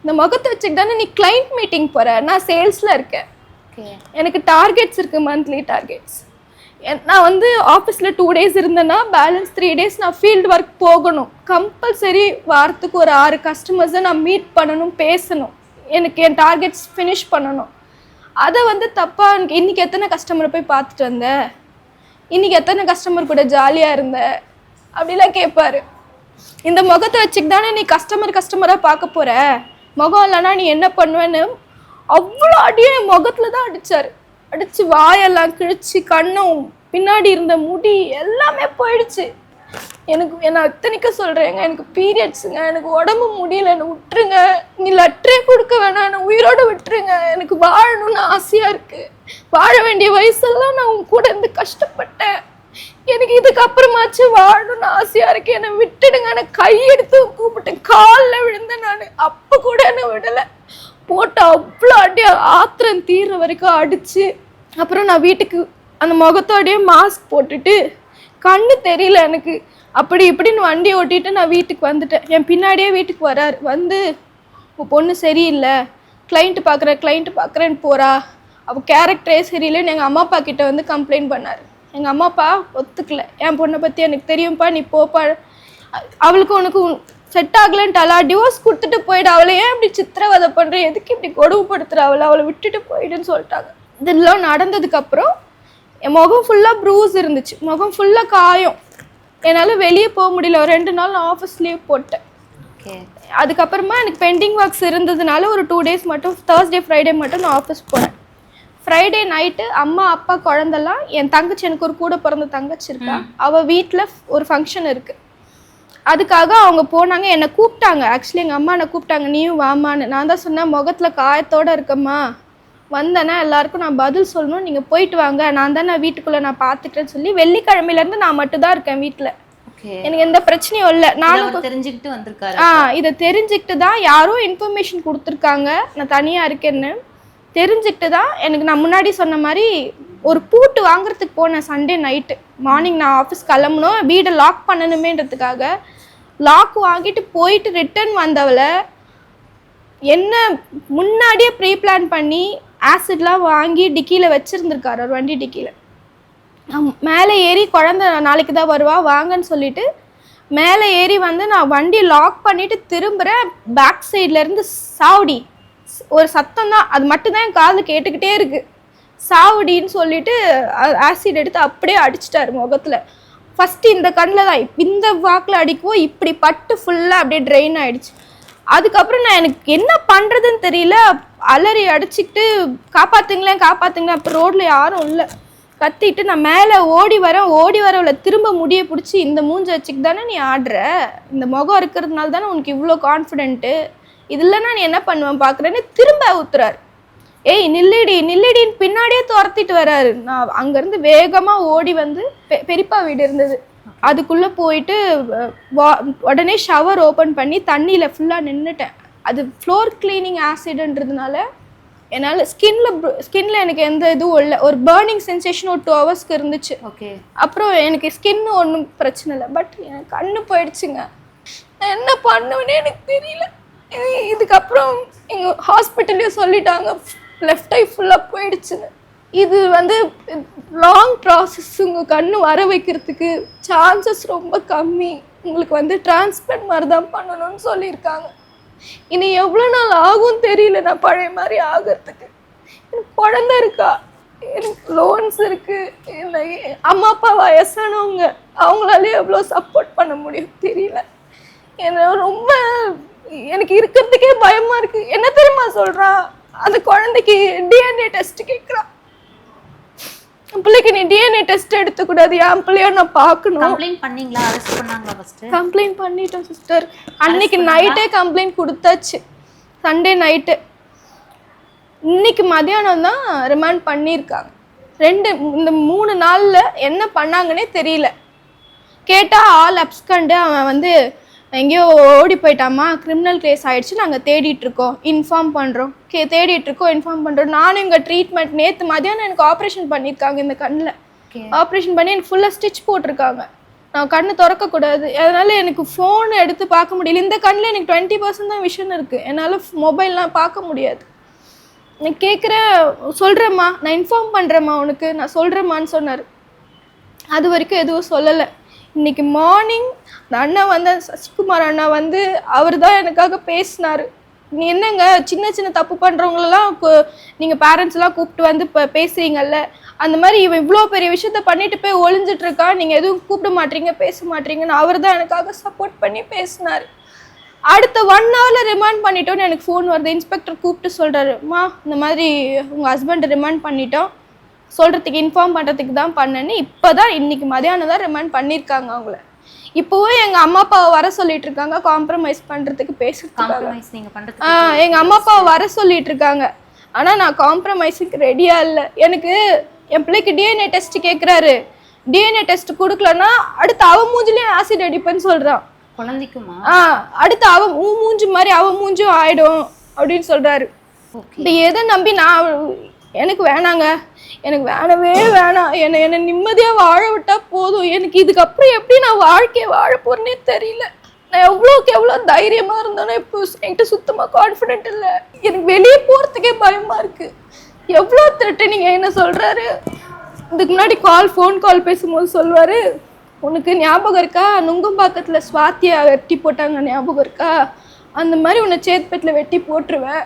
இந்த முகத்தை வச்சுட்டு தானே நீ கிளைண்ட் மீட்டிங் போகிற, நான் சேல்ஸில் இருக்கேன், எனக்கு டார்கெட்ஸ் இருக்குது, மந்த்லி டார்கெட்ஸ். நான் வந்து ஆஃபீஸில் 2 days இருந்தேன்னா பேலன்ஸ் 3 days நான் ஃபீல்டு ஒர்க் போகணும். கம்பல்சரி வாரத்துக்கு ஒரு 6 கஸ்டமர்ஸை நான் மீட் பண்ணணும், பேசணும், எனக்கு என் டார்கெட்ஸ் ஃபினிஷ் பண்ணணும். அதை வந்து தப்பாக இன்றைக்கி எத்தனை கஸ்டமரை போய் பார்த்துட்டு வந்த, இன்றைக்கி எத்தனை கஸ்டமர் கூட ஜாலியாக இருந்த அப்படிலாம் கேட்பாரு. இந்த முகத்தை வச்சுட்டு தானே நீ கஸ்டமராக பார்க்க போகிற, முகம் இல்லைன்னா நீ என்ன பண்ணுவேன்னு அவ்வளோ அடியே முகத்தில் தான் அடித்தார். அடித்து வாயெல்லாம் கிழிச்சு கண்ணும் பின்னாடி இருந்த முடி எல்லாமே போயிடுச்சு. நான் அத்தனைக்க சொல்கிறேங்க, எனக்கு பீரியட்ஸுங்க, எனக்கு உடம்பு முடியல, என்னை விட்டுருங்க, நீ லெட்டரே கொடுக்க வேணாம், என்னை உயிரோடு விட்டுருங்க, எனக்கு வாழணும்னு ஆசையாக இருக்குது, வாழ வேண்டிய வயசெல்லாம் நான் உன் கூட இருந்து கஷ்டப்பட்டேன், எனக்கு இதுக்கப்புறமாச்சு வாழணும்னு ஆசையாக இருக்குது, என்னை விட்டுடுங்க. நான் கையெடுத்து கூப்பிட்டேன், காலில் விழுந்தேன். நான் அப்போ கூட என்னை விடலை, போட்டு அவ்வளோ அடியே ஆத்திரம் தீர்ற வரைக்கும் அடித்து, அப்புறம் நான் வீட்டுக்கு அந்த முகத்தோடையே மாஸ்க் போட்டுட்டு கண்ணு தெரியல எனக்கு, அப்படி இப்படின்னு வண்டி ஓட்டிட்டு நான் வீட்டுக்கு வந்துட்டேன். என் பின்னாடியே வீட்டுக்கு வரார். வந்து உன் பொண்ணு சரியில்லை, கிளைண்ட்டு பார்க்குறேன்னு போகிறா, அவள் கேரக்டரே சரியில்லைன்னு எங்கள் அம்மா அப்பா கிட்ட வந்து கம்ப்ளைண்ட் பண்ணார். எங்கள் அம்மா அப்பா ஒத்துக்கல, என் பொண்ணை பற்றி எனக்கு தெரியும்ப்பா, நீ போப்பா, அவளுக்கு உனக்கு செட் ஆகலன்ட்டாளா, டிவோர்ஸ் கொடுத்துட்டு போயிடு, அவளை ஏன் இப்படி சித்திரவதை பண்ணுற, எதுக்கு இப்படி கொடுமைப்படுத்துகிற, அவளை விட்டுட்டு போயிடுன்னு சொல்லிட்டாங்க. இதெல்லாம் நடந்ததுக்கப்புறம் என் முகம் ஃபுல்லாக ப்ரூஸ் இருந்துச்சு, முகம் ஃபுல்லாக காயம், என்னால் வெளியே போக முடியல. ஒரு 2 நாள் நான் ஆஃபீஸ் லீவ் போட்டேன். அதுக்கப்புறமா எனக்கு பெண்டிங் ஒர்க்ஸ் இருந்ததுனால ஒரு 2 days மட்டும், Thursday Friday மட்டும் நான் ஆஃபீஸ் போனேன். ஃப்ரைடே நைட்டு அம்மா அப்பா குழந்தெல்லாம், என் தங்கச்சி, எனக்கு ஒரு கூட பிறந்த தங்கச்சி இருக்கா, அவள் வீட்டில் ஒரு ஃபங்க்ஷன் இருக்குது, அதுக்காக அவங்க போனாங்க. என்னை கூப்பிட்டாங்க. ஆக்சுவலி எங்கள் அம்மா என்னை கூப்பிட்டாங்க, நீயும் வாமான்னு. நான் தான் சொன்னேன், முகத்தில் காயத்தோடு இருக்கம்மா, வந்தேன்னா எல்லாருக்கும் நான் பதில் சொல்லணும், நீங்கள் போயிட்டு வாங்க, நான் தான் வீட்டுக்குள்ளே நான் பார்த்துக்கிறேன்னு சொல்லி வெள்ளிக்கிழமையிலேருந்து நான் மட்டும் தான் இருக்கேன் வீட்டில். எனக்கு எந்த பிரச்சனையும் இல்லை. நானும் தெரிஞ்சுக்கிட்டு வந்திருக்காரு. இதை தெரிஞ்சுக்கிட்டு தான் யாரோ இன்ஃபர்மேஷன் கொடுத்துருக்காங்க நான் தனியாக இருக்கேன்னு தெரிஞ்சுக்கிட்டு தான் எனக்கு, நான் முன்னாடி சொன்ன மாதிரி ஒரு பூட்டு வாங்குறதுக்கு போனேன். சண்டே நைட்டு மார்னிங் நான் ஆஃபீஸ் கிளம்பணும், வீடை லாக் பண்ணணுமேன்றதுக்காக லாக் வாங்கிட்டு போயிட்டு ரிட்டர்ன் வந்தவளை என்ன முன்னாடியே ப்ரீ பிளான் பண்ணி ஆசிட்லாம் வாங்கி டிக்கியில் வச்சுருந்துருக்காரு, ஒரு வண்டி டிக்கியில். மேலே ஏறி குழந்த நாளைக்கு தான் வருவா வாங்கன்னு சொல்லிட்டு மேலே ஏறி வந்து நான் வண்டி லாக் பண்ணிவிட்டு திரும்புகிறேன். பேக் சைட்லேருந்து சாவடி ஒரு சத்தம் தான், அது மட்டும்தான் என் காதில் கேட்டுக்கிட்டே இருக்குது. சாவடின்னு சொல்லிட்டு ஆசிட் எடுத்து அப்படியே அடிச்சிட்டாரு முகத்தில். ஃபஸ்ட்டு இந்த கண்ணில் தான் இந்த வாக்கில் அடிக்கவும் இப்படி பட்டு ஃபுல்லாக அப்படியே ட்ரெயின் ஆகிடுச்சு. அதுக்கப்புறம் நான் எனக்கு என்ன பண்ணுறதுன்னு தெரியல, அலறி அடிச்சுக்கிட்டு காப்பாற்றுங்களேன் காப்பாற்றுங்களேன். அப்போ ரோட்டில் யாரும் இல்லை, கத்திட்டு நான் மேலே ஓடி வரவுல திரும்ப முடிய பிடிச்சி இந்த மூஞ்சி வச்சுக்கு தானே நீ ஆடுற, இந்த முகம் இருக்கிறதுனால தானே உனக்கு இவ்வளோ கான்ஃபிடென்ட்டு, இது இல்லைன்னா நீ என்ன பண்ணுவேன் பார்க்குறேன்னு திரும்ப ஊத்துறாரு. ஏய் நில்லிடின்னு பின்னாடியே துரத்திட்டு வர்றாரு. நான் அங்கேருந்து வேகமாக ஓடி வந்து பெரியப்பா வீடு இருந்தது, அதுக்குள்ளே போயிட்டு உடனே ஷவர் ஓப்பன் பண்ணி தண்ணியில் ஃபுல்லாக நின்றுட்டேன். அது ஃப்ளோர் கிளீனிங் ஆசிட்ன்றதுனால என்னால் ஸ்கின்ல எனக்கு எந்த இதுவும் இல்லை. ஒரு பர்னிங் சென்சேஷன் ஒரு 2 ஹவர்ஸ்க்கு இருந்துச்சு. ஓகே. அப்புறம் எனக்கு ஸ்கின் ஒன்றும் பிரச்சனை இல்லை, பட் எனக்கு கண்ணு போயிடுச்சுங்க. நான் என்ன பண்ணுவேன்னு எனக்கு தெரியல. இதுக்கப்புறம் எங்கள் ஹாஸ்பிட்டல்லையும் சொல்லிட்டாங்க லெஃப்ட் ஐ ஃபுல்லாக போயிடுச்சுன்னு. இது வந்து லாங் ப்ராசஸ், உங்கள் கண்ணு வர வைக்கிறதுக்கு சான்சஸ் ரொம்ப கம்மி, உங்களுக்கு வந்து டிரான்ஸ்பிளான்ட் மாதிரி தான் பண்ணணும்னு சொல்லியிருக்காங்க. இனி எவ்வளோ நாள் ஆகும் தெரியல நான் பழைய மாதிரி ஆகிறதுக்கு. எனக்கு குழந்தை இருக்கா, எனக்கு லோன்ஸ் இருக்குது, அம்மா அப்பா வயசானவங்க, அவங்களாலே எவ்வளோ சப்போர்ட் பண்ண முடியும் தெரியல. எனக்கு இருக்கிறதுக்கே பயமாக இருக்குது. என்ன தெரியுமா சொல்கிறான், அந்த குழந்தைக்கு டிஎன்ஏ டெஸ்ட் கேட்குறான். என் பிள்ளைக்கு நீ டிஎன்ஏ டெஸ்ட் எடுத்துக்கூடாது, என் பிள்ளையோ நான் பார்க்கணும். கம்ப்ளைண்ட் பண்ணீங்களா? அரெஸ்ட் பண்ணாங்களா? ஃபர்ஸ்ட் கம்ப்ளைண்ட் பண்ணிட்டோம் சிஸ்டர். அன்னைக்கு நைட்டே கம்ப்ளைண்ட் கொடுத்தாச்சு, சண்டே நைட்டு. இன்னைக்கு மதியானம் தான் ரிமாண்ட் பண்ணியிருக்காங்க. இந்த 3 நாளில் என்ன பண்ணாங்கன்னே தெரியல. கேட்டால் ஆள் அப்ஸ்கண்டு, அவன் வந்து எங்கேயோ ஓடி போயிட்டாமா, கிரிமினல் கேஸ் ஆகிடுச்சு, நாங்கள் தேடிட்டுருக்கோம், இன்ஃபார்ம் பண்ணுறோம், தேடிட்டுருக்கோம், இன்ஃபார்ம் பண்ணுறோம். நானும் எங்கள் ட்ரீட்மெண்ட் நேற்று மதியானம் எனக்கு ஆப்ரேஷன் பண்ணியிருக்காங்க இந்த கண்ணில். ஆப்ரேஷன் பண்ணி எனக்கு ஃபுல்லாக ஸ்டிச் போட்டிருக்காங்க. நான் கண்ணு திறக்கக்கூடாது, அதனால் எனக்கு ஃபோன் எடுத்து பார்க்க முடியல. இந்த கண்ணில் எனக்கு 20% தான் விஷன் இருக்குது, என்னால் மொபைல்லாம் பார்க்க முடியாது. நான் கேட்குறேன், சொல்கிறேம்மா, நான் இன்ஃபார்ம் பண்ணுறேம்மா உனக்கு, நான் சொல்கிறேம்மான்னு சொன்னார். அது வரைக்கும் எதுவும் சொல்லலை. இன்றைக்கி மார்னிங் இந்த அண்ணா வந்து, சசிகுமார் அண்ணா வந்து, அவர் தான் எனக்காக பேசினார். நீ என்னங்க சின்ன சின்ன தப்பு பண்ணுறவங்களெல்லாம் நீங்கள் பேரண்ட்ஸ்லாம் கூப்பிட்டு வந்து இப்போ பேசுகிறீங்கல்ல, அந்த மாதிரி இவன் இவ்வளோ பெரிய விஷயத்த பண்ணிட்டு போய் ஒளிஞ்சிட்ருக்கா, நீங்கள் எதுவும் கூப்பிட மாட்டீங்க பேச மாட்டீங்கன்னு அவர் தான் எனக்காக சப்போர்ட் பண்ணி பேசினார். அடுத்த 1 ஹவரில் ரிமாண்ட் பண்ணிட்டோன்னு எனக்கு ஃபோன் வருது. இன்ஸ்பெக்டர் கூப்பிட்டு சொல்கிறாருமா, இந்த மாதிரி உங்கள் ஹஸ்பண்டை ரிமாண்ட் பண்ணிட்டோம், சொல்கிறதுக்கு இன்ஃபார்ம் பண்ணுறதுக்கு தான் பண்ணேன்னு. இப்போ தான் இன்றைக்கி மதியானம் தான் ரிமாண்ட் பண்ணியிருக்காங்க அவங்கள. இப்போவும் எங்கள் அம்மா அப்பாவை வர சொல்லிட்டு இருக்காங்க, காம்ப்ரமைஸ் பண்ணுறதுக்கு பேசுறதுக்காக. எங்கள் அம்மா அப்பாவை வர சொல்லிட்டு இருக்காங்க, ஆனால் நான் காம்ப்ரமைஸுக்கு ரெடியாக இல்லை. எனக்கு என் பிள்ளைக்கு டிஎன்ஏ டெஸ்ட் கேட்குறாரு, டிஎன்ஏ டெஸ்ட் கொடுக்கலன்னா அடுத்து அவன் மூஞ்சிலையும் ஆசிட் அடிப்பேன்னு சொல்கிறான். குழந்தைக்குமா? அடுத்து அவன் மூஞ்சி மாதிரி அவன் மூஞ்சும் ஆயிடும் அப்படின்னு சொல்கிறாரு. இப்போ எதை நம்பி நான், எனக்கு வேணாங்க, எனக்கு வேணவே வேணாம், என்னை நிம்மதியாக வாழ விட்டால் போதும். எனக்கு இதுக்கப்புறம் எப்படி நான் வாழ்க்கையை வாழ போகிறேன்னே தெரியல. நான் எவ்வளோக்கு எவ்வளோ தைரியமாக இருந்தேனோ இப்போ என்கிட்ட சுத்தமாக கான்ஃபிடென்ட் இல்லை. எனக்கு வெளியே போகிறதுக்கே பயமாக இருக்குது. எவ்வளோ த்ரெட்டனிங் என்ன சொல்கிறாரு. இதுக்கு முன்னாடி ஃபோன் கால் பேசும்போது சொல்லுவார், உனக்கு ஞாபகம் இருக்கா நுங்கம்பாக்கத்தில் ஸ்வாத்தியா வெட்டி போட்டாங்க ஞாபகம் இருக்கா, அந்த மாதிரி உன்னை சேத்பேட்டில் வெட்டி போட்டுருவேன்,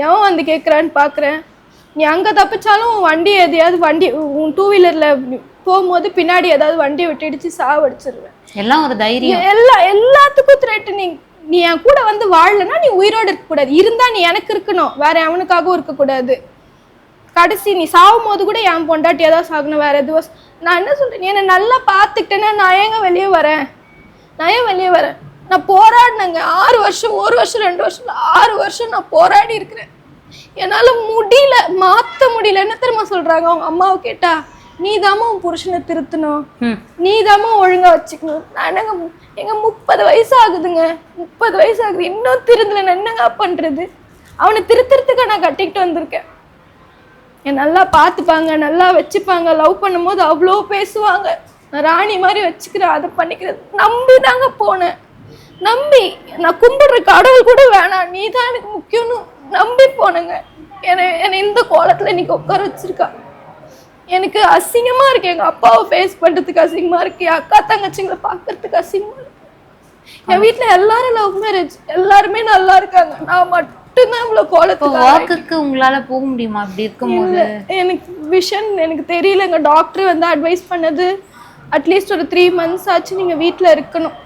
எவன் வந்து கேட்குறான்னு பார்க்குறேன், நீ அங்கே தப்பிச்சாலும் வண்டி எதையாவது உன் 2 வீலரில் போகும்போது பின்னாடி ஏதாவது வண்டியை விட்டுடுச்சு சாவடிச்சிருவேன். எல்லாம் ஒரு தைரியம், எல்லாத்துக்கும் த்ரெட்டனிங். நீ என் கூட வந்து வாழலைன்னா நீ உயிரோடு இருக்கக்கூடாது, இருந்தால் நீ எனக்கு இருக்கணும், வேற எவனுக்காகவும் இருக்கக்கூடாது. கடைசி நீ சாகும் போது கூட என் பொண்டாட்டி ஏதாவது சாகணும், வேற எதுவும். நான் என்ன சொல்கிறேன், நீ என்னை நல்லா பார்த்துக்கிட்டேன்னா நான் ஏன் வெளியே வரேன், நான் போராடினேங்க 6 வருஷம், 1 வருஷம் 2 வருஷம் 6 வருஷம் நான் போராடி இருக்கிறேன். என்னால் முடியல, மாற்ற முடியல. என்ன தெரியுமா சொல்கிறாங்க அவங்க அம்மாவை கேட்டா, நீ தாமா உன் புருஷனை திருத்தணும், நீ தாமா ஒழுங்காக வச்சுக்கணும். நான் என்னங்க, எங்க 30 வயசு ஆகுதுங்க, 30 வயசு ஆகுது, இன்னும் திருந்தலை, நான் என்னங்க பண்ணுறது? அவனை திருத்துறதுக்கு நான் கட்டிக்கிட்டு வந்திருக்கேன். என் நல்லா பார்த்துப்பாங்க, நல்லா வச்சுப்பாங்க, லவ் பண்ணும்போது அவ்வளோ பேசுவாங்க, நான் ராணி மாதிரி வச்சுக்கிறேன், அதை பண்ணிக்கிறது நம்பி தாங்க போனேன். நம்பி நான் கும்பிடுற கடவுள் கூட வேணாம், நீ தான் எனக்கு முக்கியம்னு நம்பி போனேங்க. என்னை இந்த கோலத்தில் இன்னைக்கு உட்கார வச்சிருக்கா. எனக்கு அசிங்கமாக இருக்கு, எங்கள் அப்பாவை ஃபேஸ் பண்ணுறதுக்கு அசிங்கமாக இருக்கு, என் அக்கா தங்கச்சிங்களை பார்க்கறதுக்கு அசிங்கமாக இருக்கு. என் வீட்டில் எல்லாரும் லவ் மேரேஜ், எல்லாருமே நல்லா இருக்காங்க, நான் மட்டும் மட்டும்தான் இவ்வளோ இப்போ கோலத்துக்கு வாக்குக்கு உங்களால போக முடியுமா இப்படி இருக்கும்போது? எனக்கு விஷன் எனக்கு தெரியலங்க. டாக்டர் வந்து அட்வைஸ் பண்ணது அட்லீஸ்ட் ஒரு 3 months ஆச்சு நீங்கள் வீட்டில் இருக்கணும்.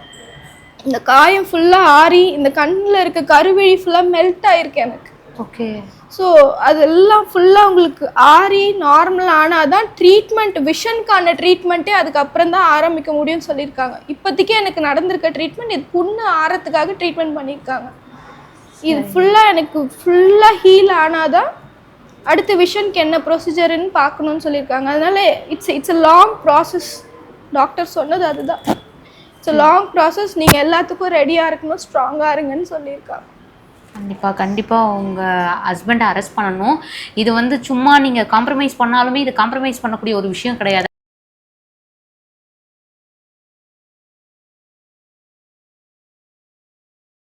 இந்த காயம் ஃபுல்லாக ஆறி இந்த கண்ணில் இருக்க கருவிழி ஃபுல்லாக மெல்ட் ஆயிருக்கு எனக்கு. ஓகே. ஸோ அதெல்லாம் ஃபுல்லாக உங்களுக்கு ஆறி நார்மல் ஆனால் தான் ட்ரீட்மெண்ட், விஷனுக்கான ட்ரீட்மெண்ட்டே அதுக்கப்புறம் தான் ஆரம்பிக்க முடியும்னு சொல்லியிருக்காங்க. இப்போதைக்கு எனக்கு நடந்திருக்க ட்ரீட்மெண்ட் இது புண்ணு ஆறத்துக்காக ட்ரீட்மெண்ட் பண்ணியிருக்காங்க. இது ஃபுல்லாக எனக்கு ஃபுல்லாக ஹீல் ஆனால் தான் அடுத்த விஷனுக்கு என்ன ப்ரொசீஜர்னு பார்க்கணுன்னு சொல்லியிருக்காங்க. அதனால it's a long process. Doctor சொன்னது அதுதான். It's a long process. நீங்கள் எல்லாத்துக்கும் ரெடியாக இருக்கணும், ஸ்ட்ராங்காக இருங்கன்னு சொல்லியிருக்காங்க. கண்டிப்பாக உங்கள் ஹஸ்பண்டை அரெஸ்ட் பண்ணணும். இது வந்து சும்மா நீங்கள் காம்ப்ரமைஸ் பண்ணாலுமே இது காம்ப்ரமைஸ் பண்ணக்கூடிய ஒரு விஷயம் கிடையாது.